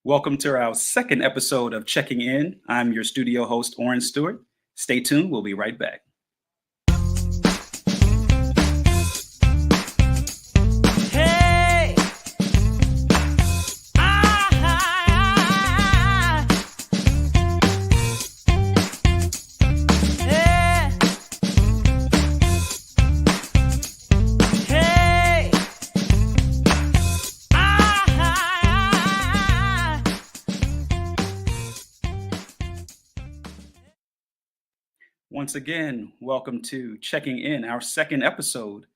Welcome to our second episode of Checking In. I'm your studio host, Oren Stewart. Stay tuned. We'll be right back. Hey! Yeah! Hey! Once again, welcome to Checking In, our second episode.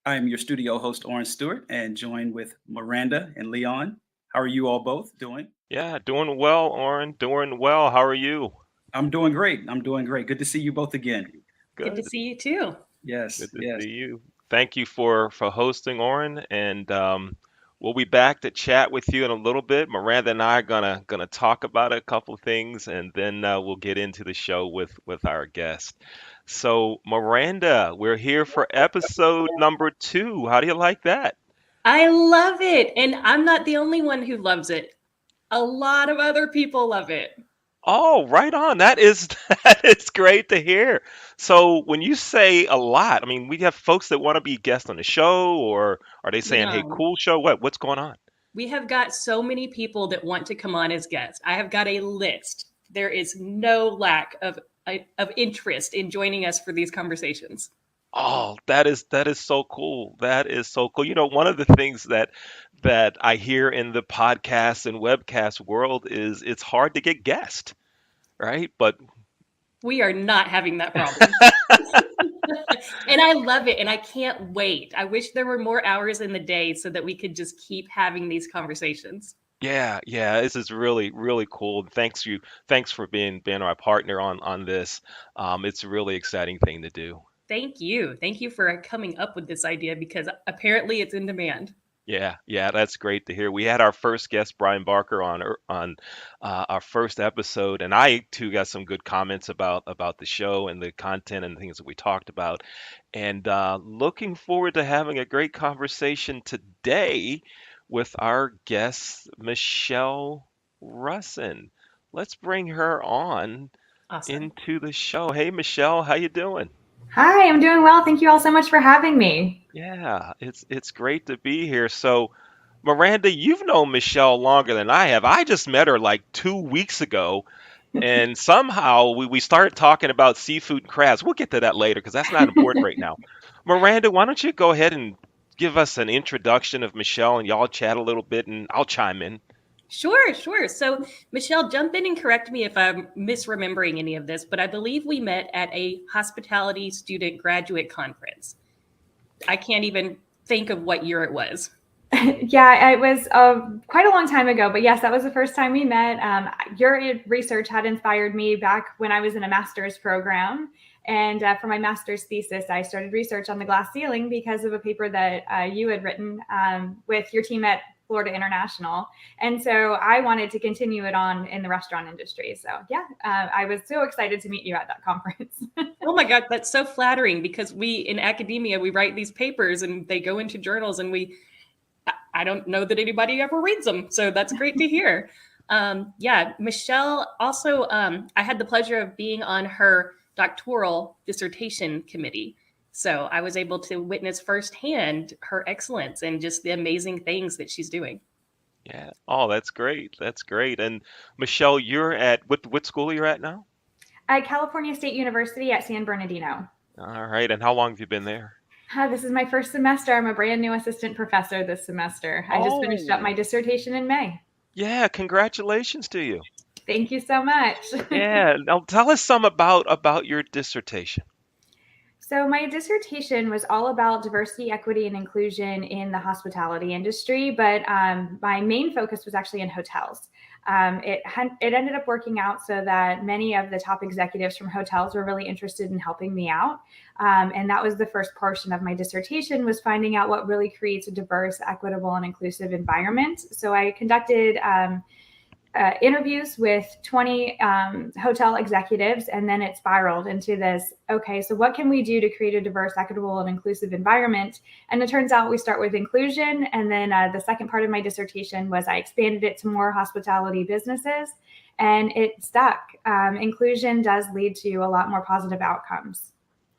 I am your studio host, Oren Stewart, and joined with Miranda and Leon. How are you all both doing? Yeah, doing well, Oren. Doing well. How are you? I'm doing great. Good to see you both again. Good to Good. see you too. Yes, Good to yes. see you. Thank you for hosting, Oren, and we'll be back to chat with you in a little bit. Miranda and I are gonna talk about a couple of things, and then we'll get into the show with our guest. So, Miranda, we're here for episode number 2. How do you like that? I love it. And I'm not the only one who loves it. A lot of other people love it. Oh, right on. That is that is great to hear. So when you say a lot, I mean, we have folks that want to be guests on the show, or are they saying, "Hey, Leon, cool show"? What's going on? we have got so many people that want to come on as guests. I have got a list. There is no lack of interest in joining us for these conversations. Oh, that is so cool. That is so cool. One of the things that I hear in the podcast and webcast world is it's hard to get guests, right? But We are not having that problem. And I love it. And I can't wait. I wish there were more hours in the day so that we could just keep having these conversations. yeah, yeah, this is really, really cool. Thanks for being our partner on this. It's a really exciting thing to do. Thank you. Thank you for coming up with this idea because apparently it's in demand. Yeah, yeah, that's great to hear. We had our first guest, Brian Barker, on our first episode, and I too got some good comments about the show and the content and things that we talked about. And looking forward to having a great conversation today with our guest, Michelle Russin. Let's bring her on Awesome. into the show. Hey, Michelle, how you doing? Hi, I'm doing well. Thank you all so much for having me. Yeah, it's great to be here. So, Miranda, you've known Michelle longer than I have. I just met her like 2 weeks ago, and somehow we started talking about seafood and crabs. We'll get to that later because that's not important right now. Miranda, why don't you go ahead and give us an introduction of Michelle, and y'all chat a little bit, and I'll chime in. Sure. So, Michelle, jump in and correct me if I'm misremembering any of this, but I believe we met at a hospitality student graduate conference. I can't even think of what year it was. Yeah, it was quite a long time ago, but yes, that was the first time we met. Your research had inspired me back when I was in a master's program. And for my master's thesis, I started research on the glass ceiling because of a paper that you had written with your team at Florida International. And so I wanted to continue it on in the restaurant industry. So yeah, I was so excited to meet you at that conference. Oh my God, that's so flattering because we in academia, we write these papers and they go into journals and I don't know that anybody ever reads them. So that's great to hear. Yeah, Michelle also, I had the pleasure of being on her doctoral dissertation committee. So I was able to witness firsthand her excellence and just the amazing things that she's doing. Yeah. Oh, that's great. That's great. And Michelle, you're at what school are you at now? At California State University at San Bernardino. All right. And how long have you been there? This is my first semester. I'm a brand new assistant professor this semester. I just finished up my dissertation in May. Yeah, congratulations to you. Thank you so much. Yeah, now tell us some about your dissertation. So my dissertation was all about diversity, equity, and inclusion in the hospitality industry, but my main focus was actually in hotels. It ended up working out so that many of the top executives from hotels were really interested in helping me out. And that was the first portion of my dissertation, was finding out what really creates a diverse, equitable, and inclusive environment. So I conducted interviews with 20 hotel executives, and then it spiraled into this, okay, so what can we do to create a diverse, equitable, and inclusive environment? And it turns out we start with inclusion, and then the second part of my dissertation was I expanded it to more hospitality businesses, and it stuck. Inclusion does lead to a lot more positive outcomes.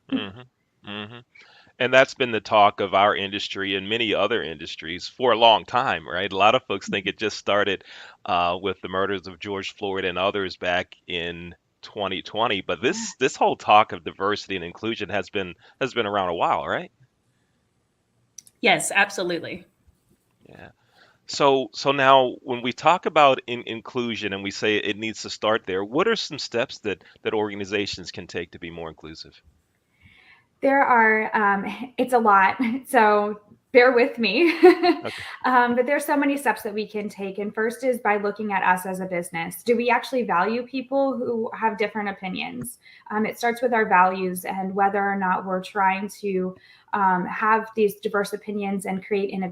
Hmm. Hmm. And that's been the talk of our industry and many other industries for a long time, right? A lot of folks think it just started with the murders of George Floyd and others back in 2020, but this whole talk of diversity and inclusion has been around a while, right? Yes, absolutely. Yeah. So now when we talk about inclusion and we say it needs to start there, what are some steps that organizations can take to be more inclusive? There are, it's a lot, so bear with me. Okay. But there's so many steps that we can take. And first is by looking at us as a business. Do we actually value people who have different opinions? It starts with our values and whether or not we're trying to have these diverse opinions and create innovation.